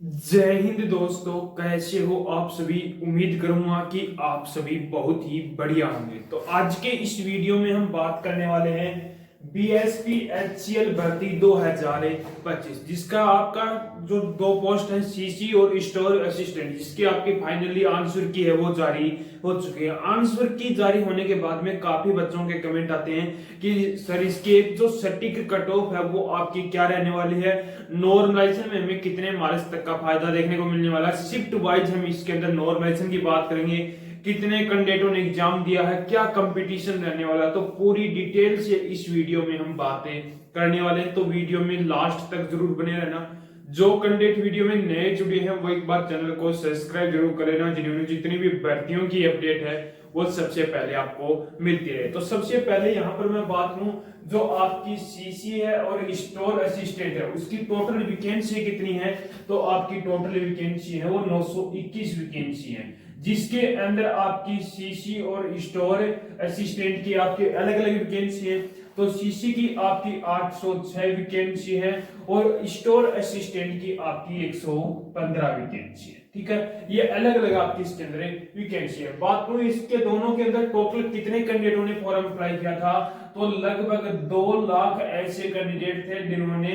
जय हिंद दोस्तों, कैसे हो आप सभी। उम्मीद करूंगा कि आप सभी बहुत ही बढ़िया होंगे। तो आज के इस वीडियो में हम बात करने वाले हैं बीएसपी एचसीएल भर्ती 2025, जिसका आपका जो दो पोस्ट है सीसी और स्टोर असिस्टेंट, जिसकी आपकी फाइनली आंसर की है वो जारी हो चुकी है। आंसर की जारी होने के बाद में काफी बच्चों के कमेंट आते हैं कि सर इसकी एक जो सटीक कट ऑफ है वो आपकी क्या रहने वाली है, नॉर्मलाइजेशन में हमें कितने मार्क्स तक का फायदा देखने को मिलने वाला है, शिफ्ट वाइज हम इसके अंदर नॉर्मलाइजेशन की बात करेंगे, कितने कैंडिडेटों ने एग्जाम दिया है, क्या कंपटीशन रहने वाला है। तो पूरी डिटेल से इस वीडियो में हम बातें करने वाले हैं, तो वीडियो में लास्ट तक जरूर बने रहना। जो कैंडिडेट वीडियो में नए जुड़े हैं वो एक बार चैनल को सब्सक्राइब जरूर कर लेना, जिन्होंने जितनी भी भर्तियों की अपडेट है वो सबसे पहले आपको मिलती रहे। तो सबसे पहले यहाँ पर मैं बात करूं, जो आपकी सीसी है और स्टोर असिस्टेंट है उसकी टोटल वैकेंसी कितनी है। तो आपकी टोटल वैकेंसी है वो 921 वैकेंसी है, जिसके अंदर आपकी सीसी और स्टोर असिस्टेंट की आपके अलग अलग वैकेंसी है। तो सीसी की आपकी 806 वैकेंसी है और स्टोर असिस्टेंट की आपकी 115 वैकेंसी है। ठीक है, ये अलग अलग आपकी इसके अंदर वैकेंसी है। बात करूं इसके दोनों के अंदर टोटल कितने कैंडिडेटों ने फॉर्म अप्लाई किया था, तो लगभग 2 लाख ऐसे कैंडिडेट थे जिन्होंने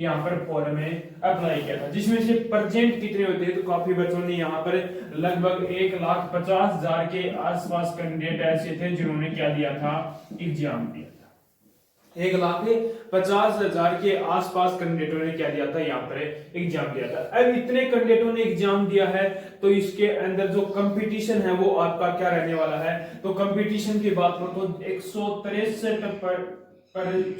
यहाँ पर फॉर्म में अप्लाई किया था, जिसमें से प्रेजेंट कितने होते हैं। तो काफी बच्चों ने यहाँ पर लगभग 1,50,000 के आसपास कैंडिडेट ऐसे थे जिन्होंने क्या दिया था, एग्जाम दिया। 1,50,000 के आसपास कैंडिडेटों ने क्या दिया था, यहाँ पर एग्जाम दिया था। अब इतने कैंडिडेटों ने एग्जाम दिया है तो इसके अंदर जो कंपटीशन है वो आपका क्या रहने वाला है। तो कंपटीशन की बात करो तो 163 पर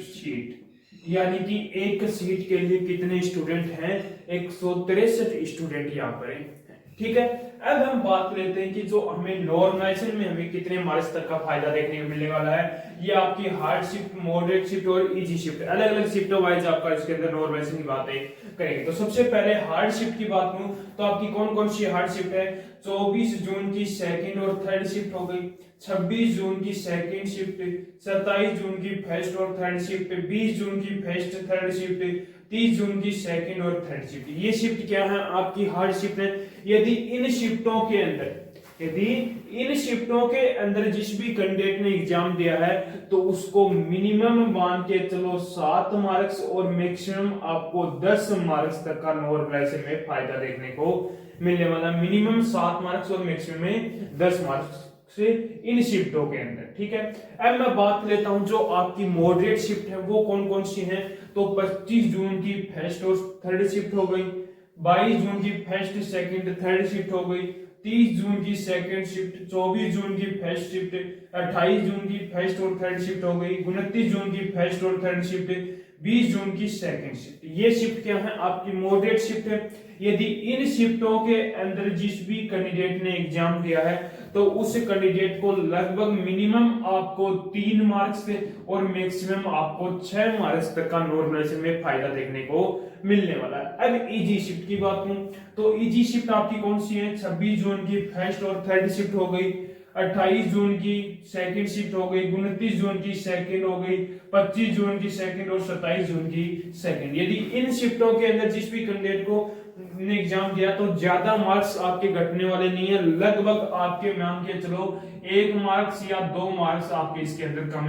सीट, यानी कि एक सीट के लिए कितने स्टूडेंट हैं, 163 स्टूडेंट यहाँ पर है। ठीक है, अब हम बात लेते हैं कि जो हमें नॉर्मलाइजेशन में हमें कितने मार्क्स तक का फायदा देखने को मिलने वाला है। ये आपकी हार्ड शिफ्ट, मॉडरेट शिफ्ट और इजी शिफ्ट, अलग अलग शिफ्टों वाइज आपका इसके अंदर नॉर्मलाइजेशन की बातें करेंगे। तो सबसे पहले हार्ड शिफ्ट की बात करूं तो आपकी कौन कौन सी हार्ड शिफ्ट है। 24 जून की सेकंड और थर्ड शिफ्ट हो गई, 26 जून की सेकंड शिफ्ट, 27 जून की फर्स्ट और थर्ड शिफ्ट, 20 जून की फर्स्ट थर्ड शिफ्ट, 30 जून की सेकंड और थर्ड शिफ्ट। ये शिफ्ट क्या है, आपकी हार्ड शिफ्ट है। यदि इन शिफ्टों के अंदर जिस भी कैंडिडेट ने एग्जाम दिया है तो उसको मिनिमम मान के चलो 7 मार्क्स और मैक्सिमम आपको 10 मार्क्स तक का नॉर्मलाइजेशन में फायदा देखने को मिलने वाला। मिनिमम 7 मार्क्स और मैक्सिमम में 10 मार्क्स से इन शिफ्टों के अंदर। ठीक है, अब मैं बात लेता हूं जो आपकी मॉडरेट शिफ्ट है वो कौन कौन सी है। तो 25 जून की फर्स्ट और थर्ड शिफ्ट हो गई, 22 जून की फर्स्ट सेकंड थर्ड शिफ्ट हो गई, 30 जून की सेकंड शिफ्ट, 24 जून की फर्स्ट शिफ्ट, 28 जून की फर्स्ट और थर्ड शिफ्ट हो गई, 29 जून की फर्स्ट और थर्ड शिफ्ट, 20 जून की सेकंड शिफ्ट। ये शिफ्ट क्या है, आपकी मॉडरेट शिफ्ट है। यदि इन शिफ्टों के अंदर जिस भी कैंडिडेट ने एग्जाम दिया है तो उस कैंडिडेट को लगभग मिनिमम आपको 3 मार्क्स और मैक्सिमम आपको 6 मार्क्स तक का नॉर्मलाइजेशन में फायदा देखने को मिलने वाला है। अब इजी शिफ्ट की बात करूं तो इजी शिफ्ट आपकी कौन सी है, 26 जून की फर्स्ट और थर्ड शिफ्ट हो गई, 28 जून की सेकंड शिफ्ट हो गई, 29 जून की सेकंड हो गई, 25 जून की सेकंड और 27 जून की सेकंड। यदि इन शिफ्टों के अंदर जिस भी कैंडिडेट को ने एग्जाम दिया तो ज्यादा मार्क्स आपके घटने वाले नहीं है, लगभग आपके मान के चलो 1 मार्क्स या 2 मार्क्स आपके इसके अंदर कम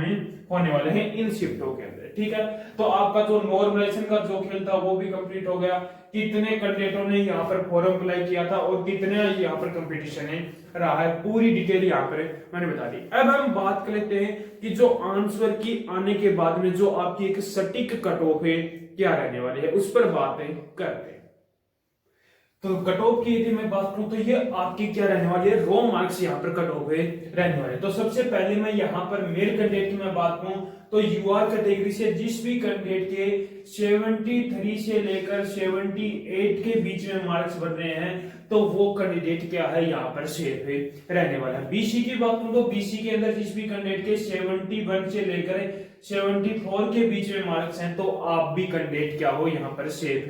होने वाले हैं इन शिफ्टों के अंदर। ठीक है, तो आपका जो नॉर्मलाइजेशन का जो खेल था वो भी कंप्लीट हो गया। कितने कैंडिडेटों ने यहाँ पर फॉर्म अप्लाई किया था और कितने यहाँ पर कंपटीशन है रहा है, पूरी डिटेल यहाँ पर मैंने बता दी। अब हम बात कर लेते हैं कि जो आंसर की आने के बाद में जो आपकी एक सटीक कट ऑफ है क्या रहने वाली है, उस पर बातें करते हैं। तो कट ऑफ की यदि मैं बात करूं तो ये आपकी क्या रहने वाली है, रो मार्क्स यहाँ पर कट ऑफ रहने वाले। तो सबसे पहले मैं यहाँ पर मेल कैंडिडेट की मैं बात करूं तो यूआर कैटेगरी से जिस भी कैंडिडेट के 73 से लेकर 78 के बीच में मार्क्स बन रहे हैं तो वो कैंडिडेट क्या है यहाँ पर सेफ रहने वाला है। बीसी की बात करूं तो बीसी के अंदर जिस भी कैंडिडेट के 71 से लेकर 74 के बीच में मार्क्स हैं तो आप भी कैंडिडेट क्या हो यहाँ पर सेफ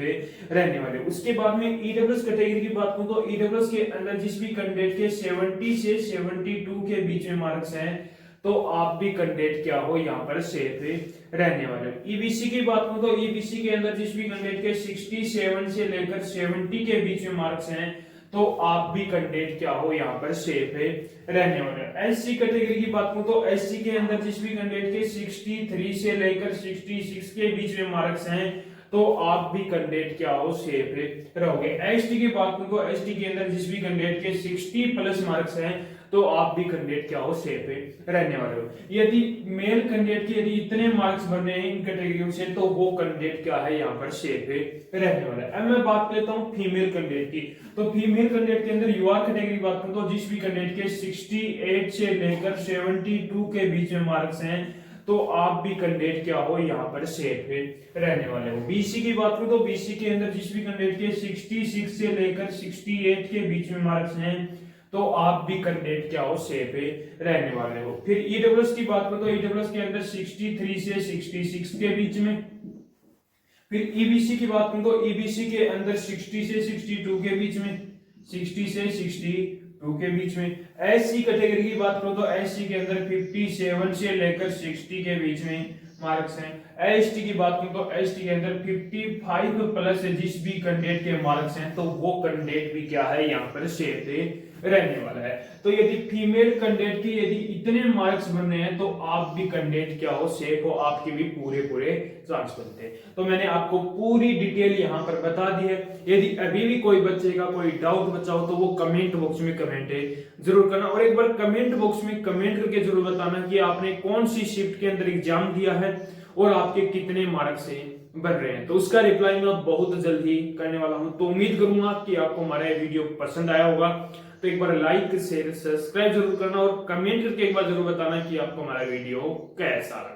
रहने वाले। उसके बाद में ईडब्ल्यूएस कैटेगरी की बात करूं तो ईडब्ल्यूएस के अंदर जिस भी कैंडिडेट के 70 से 72 के बीच में मार्क्स हैं तो आप भी कैंडिडेट क्या हो यहाँ पर सेफ रहने वाले हो। ईबीसी की बात करूं तो ईबीसी के अंदर जिस भी कैंडिडेट के 67 से लेकर 70 के बीच में मार्क्स हैं तो आप भी कैंडिडेट क्या हो यहाँ पर सेफ रहने वाले हो। एससी कैटेगरी की बात करूं तो एससी के अंदर जिस भी कैंडिडेट के 63 से लेकर 66 के बीच में मार्क्स हैं तो आप भी कैंडिडेट क्या हो सेफ रहोगे। एसटी की बात करूं तो एसटी के अंदर जिस भी कैंडिडेट के 60 प्लस मार्क्स हैं तो आप भी कैंडिडेट क्या हो सेफ रहने वाले हो। यदि मेल कैंडिडेट के यदि इतने मार्क्स बने हैं इन कैटेगरियों से तो वो कैंडिडेट क्या है यहाँ पर सेफ रहने वाला है। अब मैं बात लेता हूँ फीमेल कैंडिडेट की। तो फीमेल कैंडिडेट के अंदर यूआर कैटेगरी बात करूं तो जिस भी कैंडिडेट के 68 से लेकर 72 के बीच में मार्क्स हैं तो आप भी कैंडिडेट क्या हो यहाँ पर सेफ रहने वाले हो। बीसी की बात करूं तो बीसी के अंदर जिस भी कैंडिडेट के 66 से लेकर 68 के बीच में मार्क्स हैं तो आप भी कैंडिडेट क्या हो सेफ रहने वाले हो। फिर ईडब्ल्यूएस की बात करूं तो ईडब्ल्यूएस के अंदर 63 से 66 के बीच में। फिर ईबीसी की बात करूं तो ईबीसी के अंदर 60 से 62 के बीच में, 60 से 62 के बीच में। एससी कैटेगरी की बात करो तो एससी के अंदर 57 से लेकर 60 के बीच में मार्क्स हैं। एसटी की बात करो तो एसटी के अंदर 55 प्लस जिस भी कैंडिडेट के मार्क्स हैं तो वो कैंडिडेट भी क्या है यहाँ पर सेफ रहने वाला है। तो यदि फीमेल कैंडिडेट की यदि इतने मार्क्स बन रहे हैं तो आप भी कैंडिडेट क्या हो सेफ हो, आपके भी पूरे चांस बनते हैं। तो मैंने आपको पूरी डिटेल यहाँ पर बता दी है। यदि अभी भी कोई बच्चे का कोई डाउट बचा हो तो वो कमेंट बॉक्स में कमेंट जरूर करना और एक बार कमेंट बॉक्स में कमेंट करके जरूर बताना कि आपने कौन सी शिफ्ट के अंदर एग्जाम दिया है और आपके कितने मार्क्स बन रहे हैं। तो उसका रिप्लाई मैं बहुत जल्द ही करने वाला हूं। तो उम्मीद करूंगा कि आपको हमारा ये वीडियो पसंद आया होगा। तो एक बार लाइक शेयर सब्सक्राइब जरूर करना और कमेंट करके एक बार जरूर बताना कि आपको हमारा वीडियो कैसा लगा।